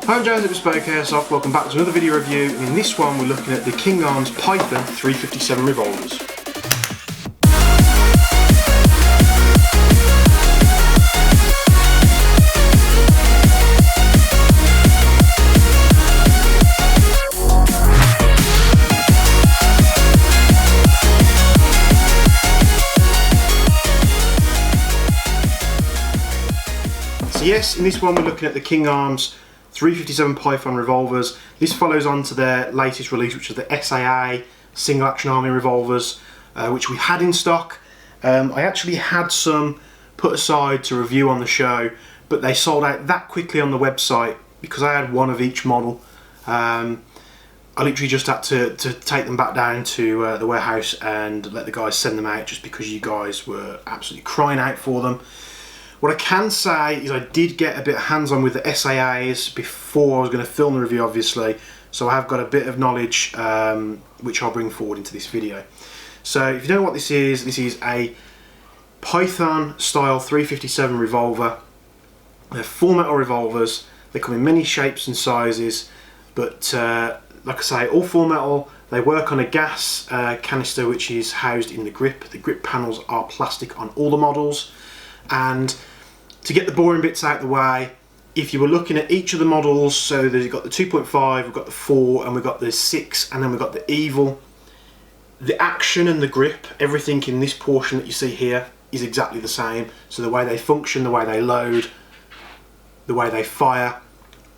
Hi, I'm James at Bespoke Airsoft. Welcome back to another video review, and in this one we're looking at the King Arms Python 357 revolvers. So yes, in this one we're looking at the King Arms 357 Python revolvers. This follows on to their latest release, which is the SAA single action army revolvers, which we had in stock. I actually had some put aside to review on the show, but they sold out that quickly on the website because I had one of each model. I literally just had to take them back down to the warehouse and let the guys send them out, just because you guys were absolutely crying out for them. What I can say is I did get a bit hands-on with the SAAs before I was going to film the review, obviously, so I have got a bit of knowledge which I'll bring forward into this video. So if you don't know what this is a Python style 357 revolver. They're full metal revolvers. They come in many shapes and sizes, but like I say, all full metal. They work on a gas canister which is housed in the grip. The grip panels are plastic on all the models. And to get the boring bits out of the way, if you were looking at each of the models, so you've got the 2.5, we've got the 4, and we've got the 6, and then we've got the Evil. The action and the grip, everything in this portion that you see here is exactly the same. So the way they function, the way they load, the way they fire,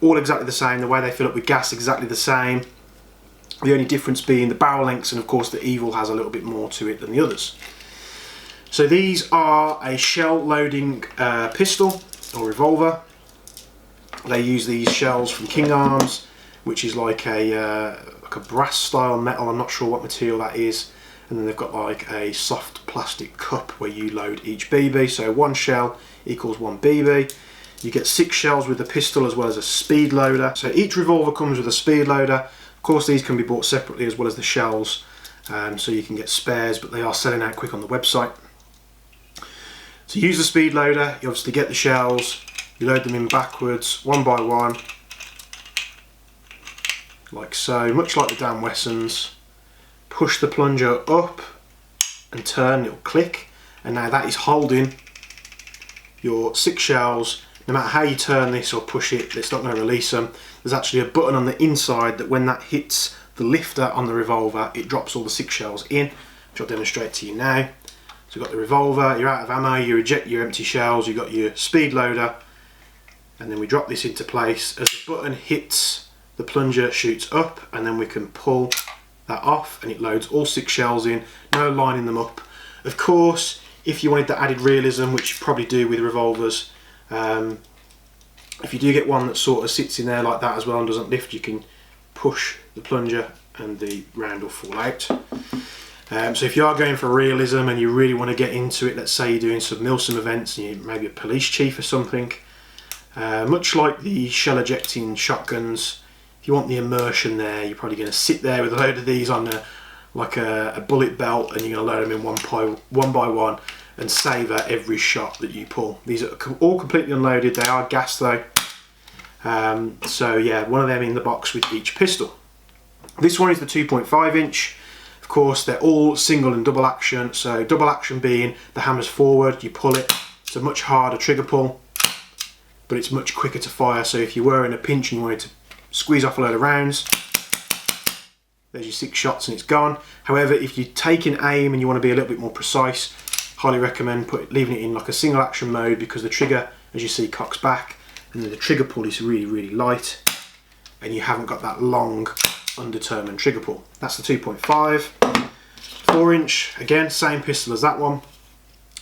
all exactly the same. The way they fill up with gas, exactly the same. The only difference being the barrel lengths, and of course the Evil has a little bit more to it than the others. So these are a shell loading pistol or revolver. They use these shells from King Arms, which is like a brass style metal. I'm not sure what material that is. And then they've got like a soft plastic cup where you load each BB. So one shell equals one BB. You get 6 shells with the pistol as well as a speed loader. So each revolver comes with a speed loader. Of course, these can be bought separately as well as the shells, so you can get spares, but they are selling out quick on the website. To use the speed loader, you obviously get the shells, you load them in backwards, one by one, like so, much like the Dan Wessons. Push the plunger up and turn, it'll click, and now that is holding your 6 shells. No matter how you turn this or push it, it's not going to release them. There's actually a button on the inside that when that hits the lifter on the revolver, it drops all the 6 shells in, which I'll demonstrate to you now. So you've got the revolver, you're out of ammo, you eject your empty shells, you've got your speed loader, and then we drop this into place. As the button hits, the plunger shoots up, and then we can pull that off and it loads all 6 shells in, no lining them up. Of course, if you wanted the added realism, which you probably do with revolvers, if you do get one that sort of sits in there like that as well and doesn't lift, you can push the plunger and the round will fall out. So if you are going for realism and you really want to get into it, let's say you're doing some Milsim events and you're maybe a police chief or something, much like the shell ejecting shotguns, if you want the immersion there, you're probably going to sit there with a load of these on like a bullet belt, and you're going to load them in one by one and savour every shot that you pull. These are all completely unloaded, they are gas though. So yeah, one of them in the box with each pistol. This one is the 2.5 inch. Of course, they're all single and double action. So double action being the hammer's forward, you pull it. It's a much harder trigger pull, but it's much quicker to fire. So if you were in a pinch and you wanted to squeeze off a load of rounds, there's your 6 shots and it's gone. However, if you're taking aim and you want to be a little bit more precise, highly recommend leaving it in like a single action mode, because the trigger, as you see, cocks back, and then the trigger pull is really, really light, and you haven't got that long, undetermined trigger pull. That's the 2.5. 4 inch, again, same pistol as that one.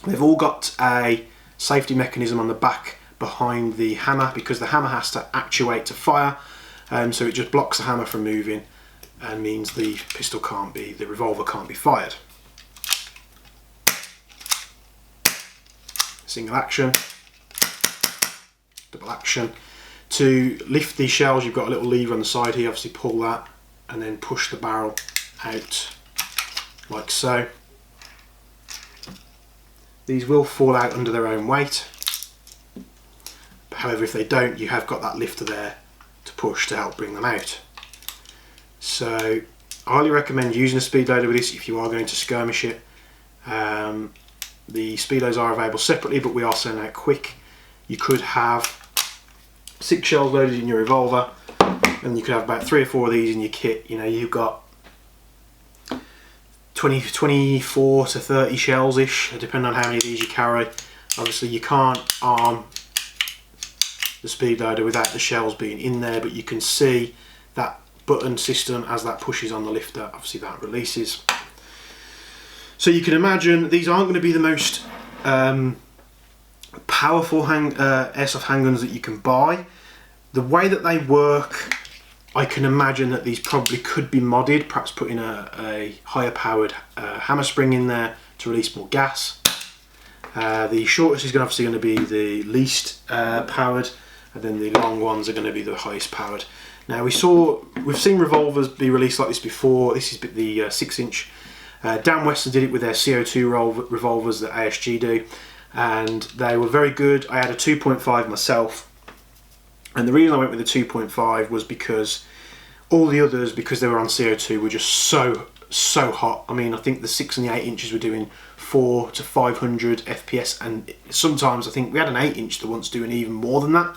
They've all got a safety mechanism on the back behind the hammer, because the hammer has to actuate to fire, so it just blocks the hammer from moving and means the revolver can't be fired. Single action, double action. To lift these shells, you've got a little lever on the side here, obviously pull that and then push the barrel out like so. These will fall out under their own weight. However, if they don't, you have got that lifter there to push to help bring them out. So I highly recommend using a speed loader with this if you are going to skirmish it. The speed loaders are available separately, but we are sending out quick. You could have 6 shells loaded in your revolver, and you could have about 3 or 4 of these in your kit. You know, you've got 24 to 30 shells ish, depending on how many of these you carry. Obviously you can't arm the speed loader without the shells being in there, but you can see that button system as that pushes on the lifter. Obviously that releases. So you can imagine these aren't going to be the most powerful airsoft handguns that you can buy. The way that they work, I can imagine that these probably could be modded, perhaps putting a higher powered hammer spring in there to release more gas. The shortest is obviously going to be the least powered, and then the long ones are going to be the highest powered. Now we've seen revolvers be released like this before. This is the 6-inch. Dan Weston did it with their CO2 revolvers that ASG do, and they were very good. I had a 2.5 myself, and the reason I went with the 2.5 was because all the others, because they were on CO2, were just so hot. I mean, I think the 6 and the 8 inches were doing 400 to 500 FPS, and sometimes I think we had an 8-inch that once doing even more than that.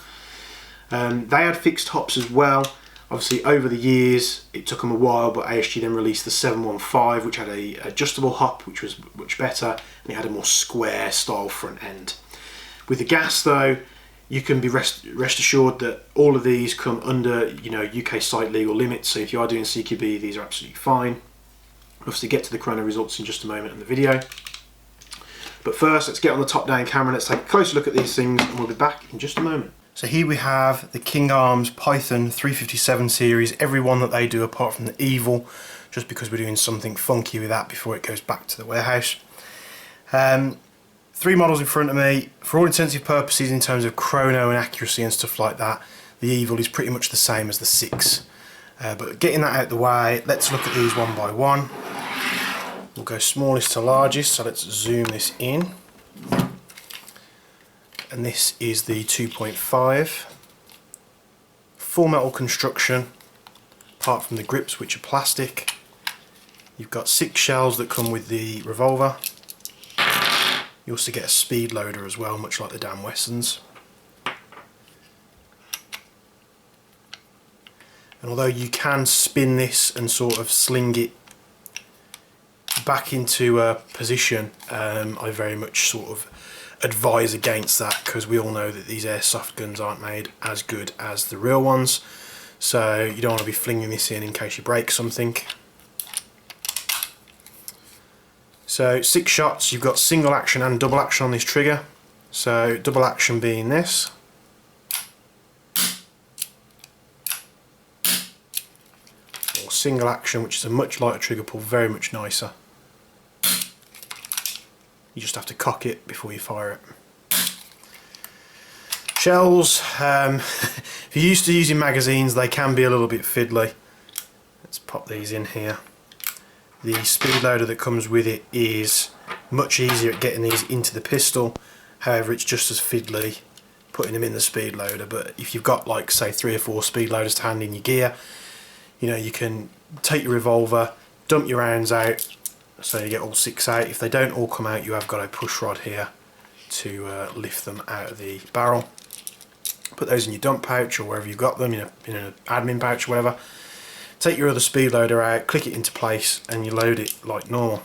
They had fixed hops as well. Obviously over the years it took them a while, but ASG then released the 715, which had a adjustable hop, which was much better, and it had a more square style front end. With the gas though, you can be rest assured that all of these come under, you know, UK site legal limits. So if you are doing CQB, these are absolutely fine. Obviously get to the chrono results in just a moment in the video. But first, let's get on the top down camera. Let's take a closer look at these things, and we'll be back in just a moment. So here we have the King Arms Python 357 series, every one that they do apart from the Evil, just because we're doing something funky with that before it goes back to the warehouse. 3 models in front of me. For all intensive purposes, in terms of chrono and accuracy and stuff like that, the Evil is pretty much the same as the 6. But getting that out of the way, let's look at these one by one. We'll go smallest to largest, so let's zoom this in. And this is the 2.5. Full metal construction, apart from the grips, which are plastic. You've got 6 shells that come with the revolver. You also get a speed loader as well, much like the Dan Wessons. And although you can spin this and sort of sling it back into a position, I very much sort of advise against that, because we all know that these airsoft guns aren't made as good as the real ones, so you don't want to be flinging this in case you break something. So 6 shots, you've got single action and double action on this trigger. So double action being this, or single action, which is a much lighter trigger pull, very much nicer. You just have to cock it before you fire it. Shells, if you're used to using magazines, they can be a little bit fiddly. Let's pop these in here. The speed loader that comes with it is much easier at getting these into the pistol. However, it's just as fiddly putting them in the speed loader. But if you've got, like, say 3 or 4 speed loaders to hand in your gear, you know, you can take your revolver, dump your rounds out, so you get all 6 out. If they don't all come out, you have got a push rod here to lift them out of the barrel. Put those in your dump pouch or wherever you've got them, in an admin pouch or whatever. Take your other speed loader out, click it into place, and you load it like normal.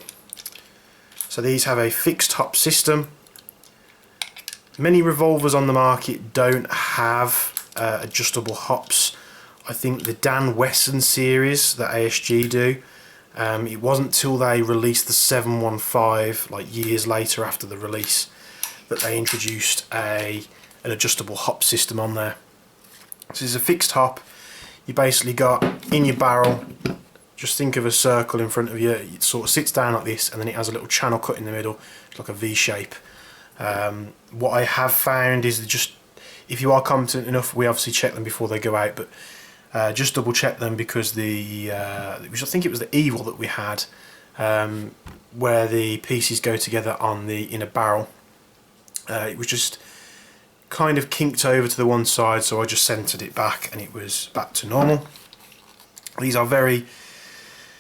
So these have a fixed hop system. Many revolvers on the market don't have adjustable hops. I think the Dan Wesson series that ASG do, it wasn't till they released the 715, like years later after the release, that they introduced an adjustable hop system on there. So it's a fixed hop. You basically got in your barrel, just think of a circle in front of you. It sort of sits down like this, and then it has a little channel cut in the middle, like a V shape. What I have found is that just, if you are competent enough, we obviously check them before they go out, but just double check them, because I think it was the Evil that we had, where the pieces go together in a barrel. It was just kind of kinked over to the one side, so I just centered it back and it was back to normal. These are very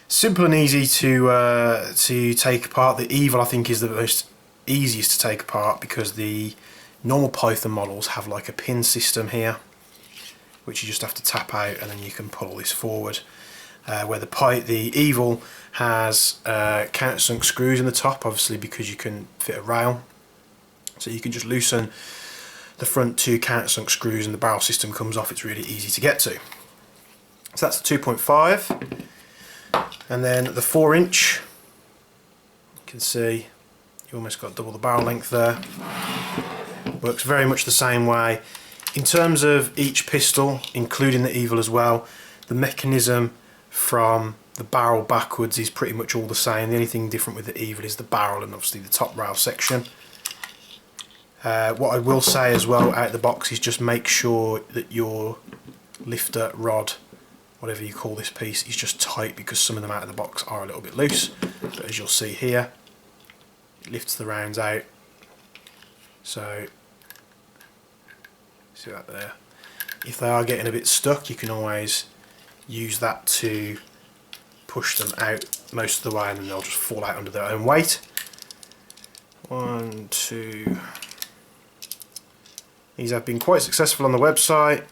simple and easy to take apart. The Evil, I think, is the most easiest to take apart because the normal Python models have like a pin system here, which you just have to tap out and then you can pull this forward. Where the Evil has countersunk screws in the top, obviously because you can fit a rail, so you can just loosen the front 2 countersunk screws and the barrel system comes off. It's really easy to get to. So that's the 2.5, and then the 4-inch. You can see you almost got double the barrel length there. Works very much the same way. In terms of each pistol, including the Evil as well, the mechanism from the barrel backwards is pretty much all the same. The only thing different with the Evil is the barrel and obviously the top rail section. What I will say as well out of the box is just make sure that your lifter rod, whatever you call this piece, is just tight, because some of them out of the box are a little bit loose. But as you'll see here, it lifts the rounds out. So, see that there? If they are getting a bit stuck, you can always use that to push them out most of the way, and then they'll just fall out under their own weight. 1, 2. These have been quite successful on the website.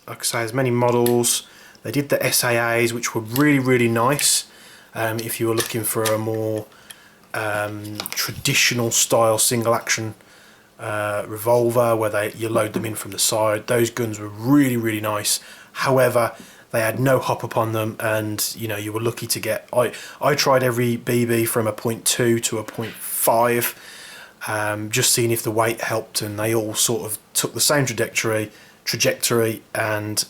Like I say, there's many models. They did the SAAs, which were really, really nice. If you were looking for a more traditional style single action revolver, where you load them in from the side, those guns were really, really nice. However, they had no hop upon them, and you know, you were lucky to get. I tried every BB from a 0.2 to a 0.5. Just seeing if the weight helped, and they all sort of took the same trajectory and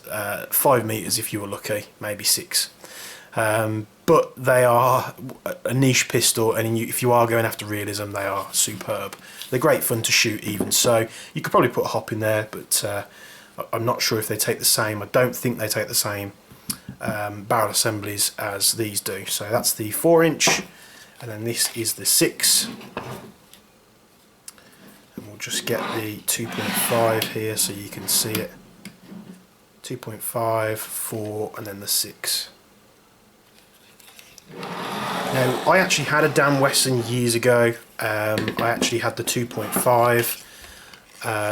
5 meters if you were lucky, maybe 6. But they are a niche pistol, and if you are going after realism, they are superb. They're great fun to shoot even, so you could probably put a hop in there, but I'm not sure if they take the same. I don't think they take the same barrel assemblies as these do. So that's the 4-inch, and then this is the 6. And we'll just get the 2.5 here so you can see it. 2.5, 4, and then the 6. Now, I actually had a Dan Wesson years ago. I actually had the 2.5.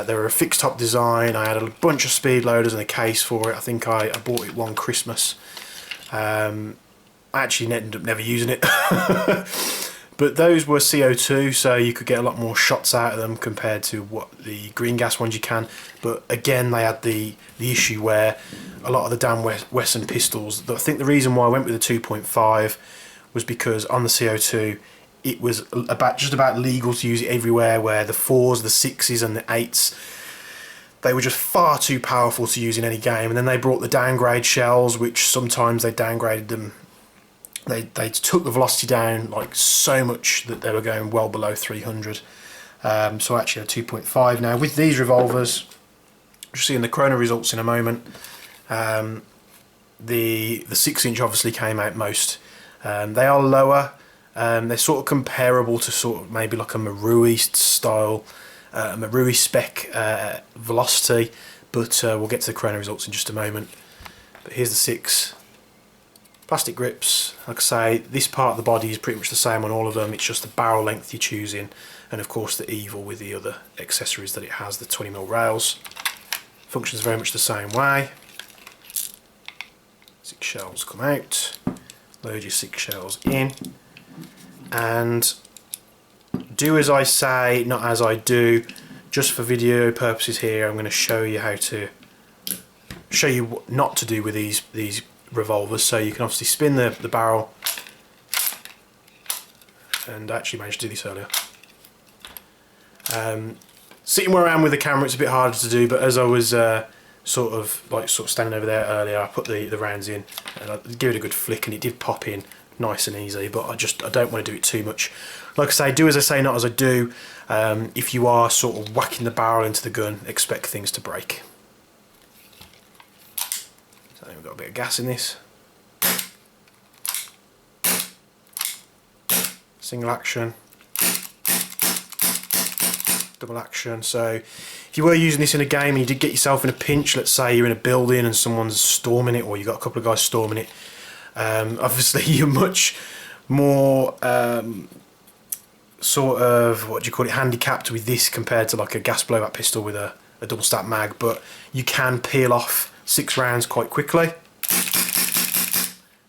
They were a fixed top design. I had a bunch of speed loaders and a case for it. I think I bought it one Christmas. I actually ended up never using it. But those were CO2, so you could get a lot more shots out of them compared to what the green gas ones you can. But again, they had the issue where a lot of the Dan Wesson pistols, I think the reason why I went with the 2.5 was because on the CO2 it was just about legal to use it everywhere, where the 4s, the 6s and the 8s, they were just far too powerful to use in any game. And then they brought the downgrade shells, which sometimes they downgraded them. They took the velocity down like so much that they were going well below 300. So I actually had 2.5 now. With these revolvers, you'll see in the chrono results in a moment, the 6-inch obviously came out most. They are lower. They're sort of comparable to sort of maybe like a Marui style, Marui spec velocity, but we'll get to the chrono results in just a moment. But here's the 6. Plastic grips. Like I say, this part of the body is pretty much the same on all of them. It's just the barrel length you're choosing, and of course the Evil with the other accessories that it has, the 20mm rails. Functions very much the same way. 6 shells come out. Load your 6 shells in, and do as I say, not as I do. Just for video purposes here, I'm going to show you what not to do with these revolvers. So you can obviously spin the barrel, and I actually managed to do this earlier. Sitting around with the camera, it's a bit harder to do, but as I was sort of standing over there earlier, I put the rounds in and I give it a good flick, and it did pop in nice and easy. But I don't want to do it too much. Like I say, do as I say, not as I do. If you are sort of whacking the barrel into the gun, expect things to break. So we've got a bit of gas in this. Single action, double action. So if you were using this in a game and you did get yourself in a pinch, let's say you're in a building and someone's storming it, or you've got a couple of guys storming it, obviously you're much more sort of, what do you call it, handicapped with this compared to like a gas blowback pistol with a double stack mag, but you can peel off 6 rounds quite quickly.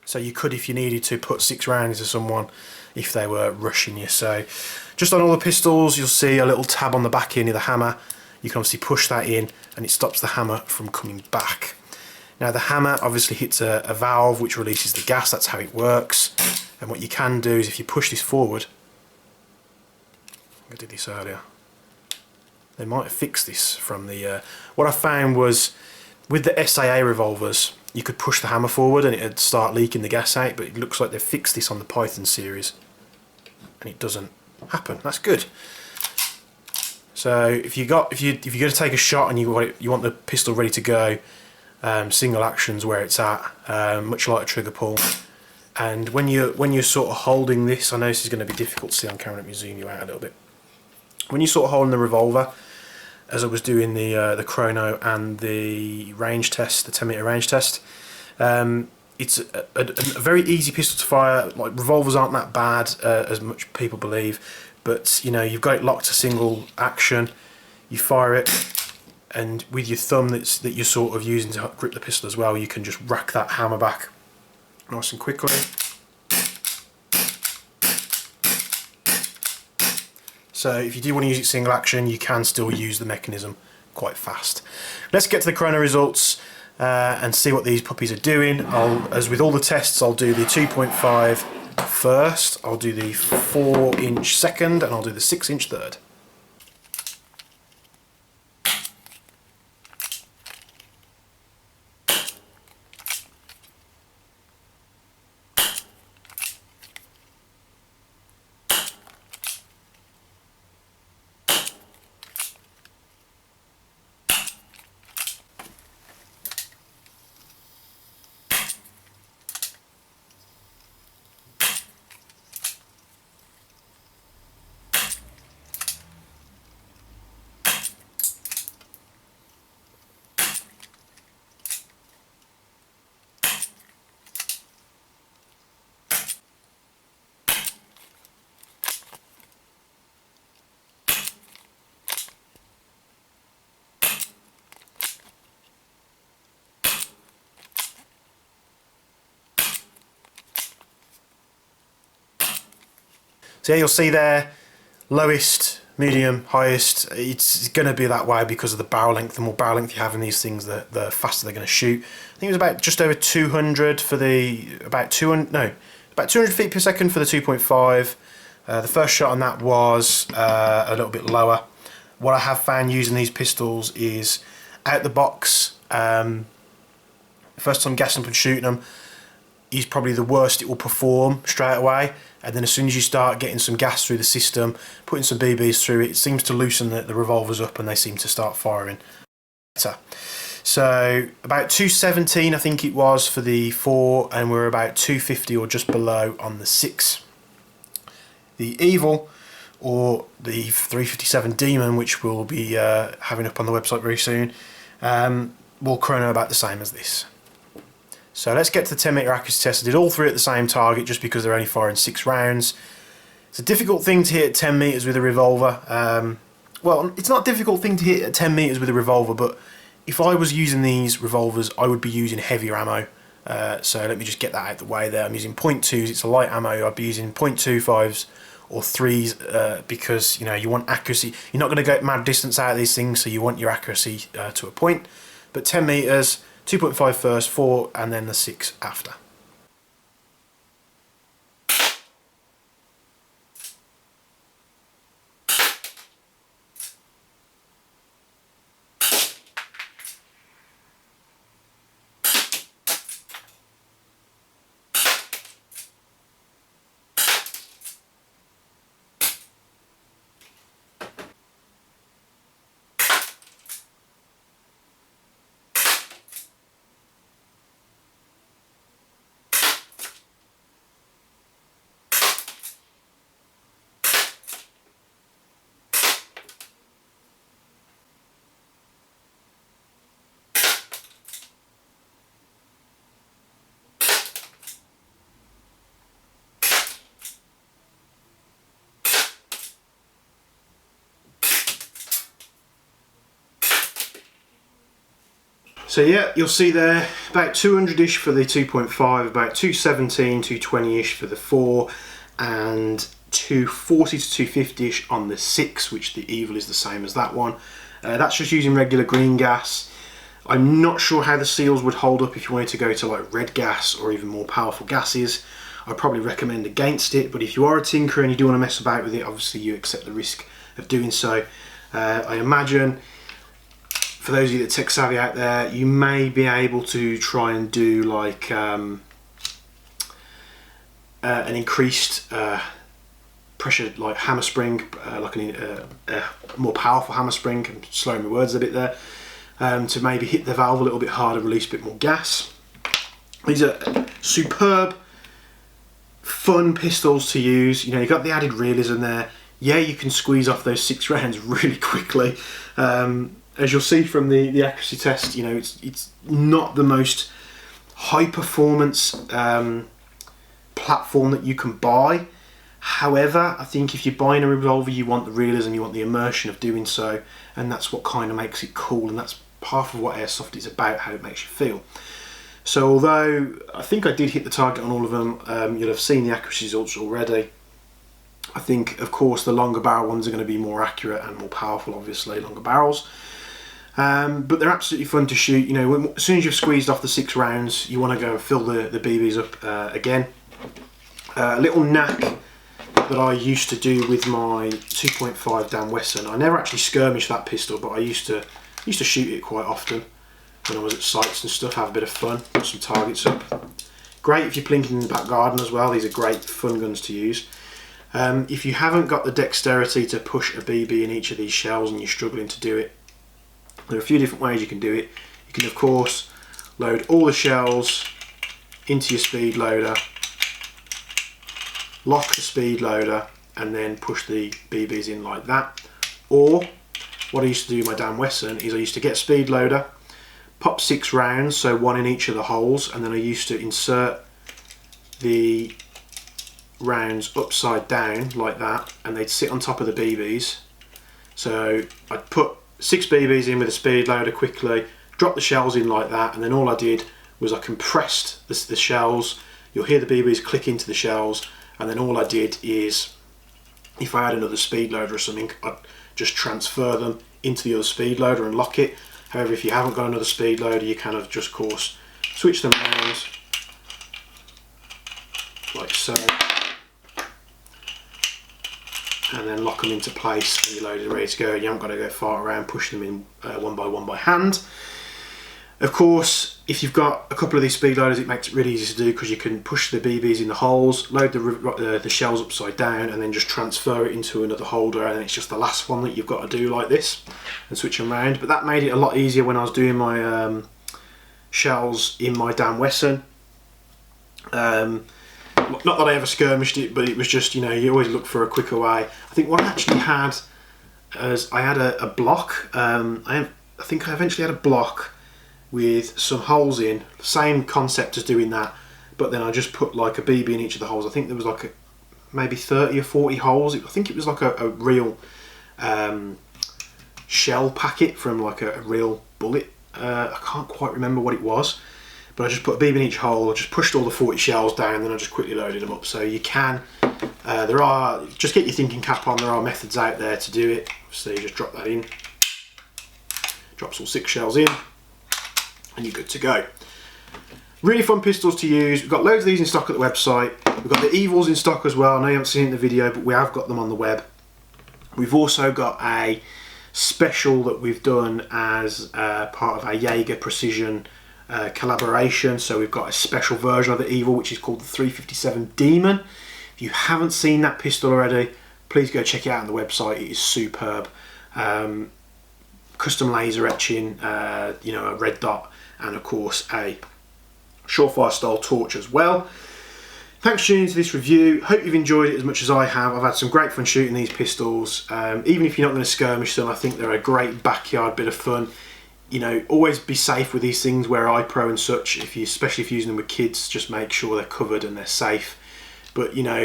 So you could, if you needed to, put 6 rounds into someone if they were rushing you. So just on all the pistols, you'll see a little tab on the back here near the hammer. You can obviously push that in and it stops the hammer from coming back. Now the hammer obviously hits a valve which releases the gas, that's how it works. And what you can do is if you push this forward, I did this earlier, they might have fixed this from the, what I found was with the SAA revolvers, you could push the hammer forward and it'd start leaking the gas out, but it looks like they've fixed this on the Python series and it doesn't happen. That's good. So if you're going to take a shot and you want the pistol ready to go, single action's where it's at, much like a trigger pull. And when you're sort of holding this, I know this is going to be difficult to see on camera. Let me zoom you out a little bit. When you're sort of holding the revolver, as I was doing the chrono and the range test, the 10-meter range test, it's a very easy pistol to fire. Like, revolvers aren't that bad as much people believe, but you know, you've got it locked to single action. You fire it, and with your thumb that you're sort of using to grip the pistol as well, you can just rack that hammer back nice and quickly. So if you do want to use it single action, you can still use the mechanism quite fast. Let's get to the chrono results and see what these puppies are doing. As with all the tests, I'll do the 2.5 first, I'll do the 4-inch second, and I'll do the 6-inch third. So yeah, you'll see there, lowest, medium, highest. It's going to be that way because of the barrel length. The more barrel length you have in these things, the faster they're going to shoot. I think it was about just over 200 for the, about 200 feet per second for the 2.5. The first shot on that was a little bit lower. What I have found using these pistols is out the box, first time gassing up and shooting them is probably the worst it will perform straight away, and then as soon as you start getting some gas through the system, putting some BBs through it, it seems to loosen the revolvers up and they seem to start firing better. So about 217 I think it was for the 4, and we're about 250 or just below on the 6. The Evil, or the 357 Demon, which we'll be having up on the website very soon, will chrono about the same as this. So let's get to the 10-meter accuracy test. I did all 3 at the same target just because they're only firing 6 rounds. It's a difficult thing to hit at 10 meters with a revolver. Well, it's not a difficult thing to hit at 10 meters with a revolver, but if I was using these revolvers, I would be using heavier ammo. So let me just get that out of the way there. I'm using .2s, it's a light ammo. I'd be using .25s or 3s because, you know, you want accuracy. You're not going to get mad distance out of these things, so you want your accuracy to a point. But 10 meters, 2.5 first, 4, and then the 6 after. So yeah, you'll see there about 200-ish for the 2.5, about 217, 220-ish for the 4, and 240 to 250-ish on the 6, which the Evil is the same as that one. That's just using regular green gas. I'm not sure how the seals would hold up if you wanted to go to like red gas or even more powerful gases. I'd probably recommend against it, but if you are a tinker and you do want to mess about with it, obviously you accept the risk of doing so. I imagine, for those of you that tech savvy out there, you may be able to try and do like an increased pressure, like hammer spring, like a more powerful hammer spring. I'm slowing my words a bit there, to maybe hit the valve a little bit harder, release a bit more gas. These are superb, fun pistols to use. You know, you've got the added realism there. Yeah, you can squeeze off those 6 rounds really quickly. As you'll see from the accuracy test, you know, it's not the most high performance platform that you can buy. However, I think if you're buying a revolver, you want the realism, you want the immersion of doing so, and that's what kind of makes it cool, and that's half of what airsoft is about, how it makes you feel. So although I think I did hit the target on all of them, you'll have seen the accuracy results already. I think, of course, the longer barrel ones are going to be more accurate and more powerful, obviously, longer barrels. But they're absolutely fun to shoot. You know, as soon as you've squeezed off the 6 rounds, you want to go and fill the BBs up again. A little knack that I used to do with my 2.5 Dan Wesson. I never actually skirmished that pistol, but I used to shoot it quite often when I was at sites and stuff, have a bit of fun, put some targets up. Great if you're plinking in the back garden as well. These are great fun guns to use. If you haven't got the dexterity to push a BB in each of these shells and you're struggling to do it, there are a few different ways you can do it. You can, of course, load all the shells into your speed loader, lock the speed loader, and then push the BBs in like that. Or what I used to do with my Dan Wesson is I used to get a speed loader, pop 6 rounds, so 1 in each of the holes, and then I used to insert the rounds upside down like that, and they'd sit on top of the BBs. So I'd put 6 BBs in with a speed loader quickly, drop the shells in like that, and then all I did was I compressed the shells. You'll hear the BBs click into the shells, and then all I did is, if I had another speed loader or something, I'd just transfer them into the other speed loader and lock it. However, if you haven't got another speed loader, you kind of just, of course, switch them around like so, and then lock them into place, and you're loaded and ready to go. You haven't got to go far around, push them in one by hand. Of course, if you've got a couple of these speed loaders, it makes it really easy to do, because you can push the BBs in the holes, load the shells upside down, and then just transfer it into another holder, and then it's just the last one that you've got to do like this and switch them around. But that made it a lot easier when I was doing my shells in my Dan Wesson. Not that I ever skirmished it, but it was just, you know, you always look for a quicker way. I think what I actually had is I had a block. I think I eventually had a block with some holes in, same concept as doing that, but then I just put like a BB in each of the holes. I think there was like maybe 30 or 40 holes. I think it was like a real shell packet from like a real bullet. I can't quite remember what it was, but I just put a BB in each hole. I just pushed all the 40 shells down, and then I just quickly loaded them up. So you can, just get your thinking cap on, there are methods out there to do it. So you just drop that in, drops all 6 shells in, and you're good to go. Really fun pistols to use. We've got loads of these in stock at the website. We've got the Evils in stock as well. I know you haven't seen it in the video, but we have got them on the web. We've also got a special that we've done as part of our Jaeger Precision collaboration. So we've got a special version of the Evil, which is called the 357 Demon. If you haven't seen that pistol already, please go check it out on the website. It is superb. Custom laser etching, you know, a red dot, and of course a surefire style torch as well. Thanks for tuning into this review. Hope you've enjoyed it as much as I have. I've had some great fun shooting these pistols. Even if you're not going to skirmish them, I think they're a great backyard bit of fun. You know, always be safe with these things, wear eye pro and such. Especially if you're using them with kids, just make sure they're covered and they're safe. But you know,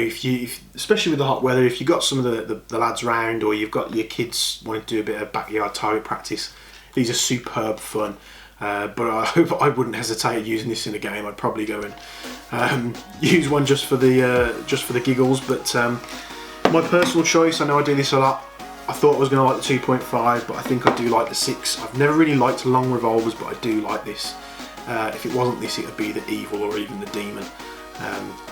especially with the hot weather, if you've got some of the lads round, or you've got your kids wanting to do a bit of backyard target practice, these are superb fun. but I hope I wouldn't hesitate using this in a game. I'd probably go and use one just for the giggles. But my personal choice, I know I do this a lot. I thought I was going to like the 2.5, but I think I do like the 6. I've never really liked long revolvers, but I do like this. If it wasn't this, it would be the Evil or even the Demon.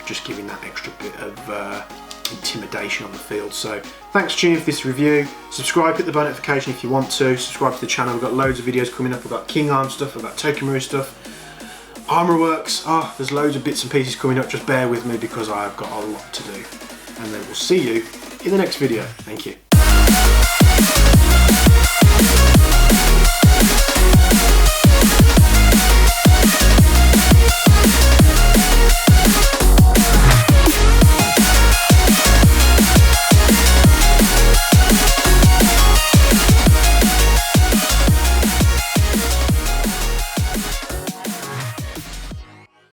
Just giving that extra bit of intimidation on the field. So thanks for tuning in for this review. Subscribe, hit the bell notification if you want to. Subscribe to the channel. We've got loads of videos coming up. We've got King Arm stuff, we've got Tokimura stuff, Armour Works. There's loads of bits and pieces coming up. Just bear with me because I've got a lot to do. And then we'll see you in the next video. Thank you.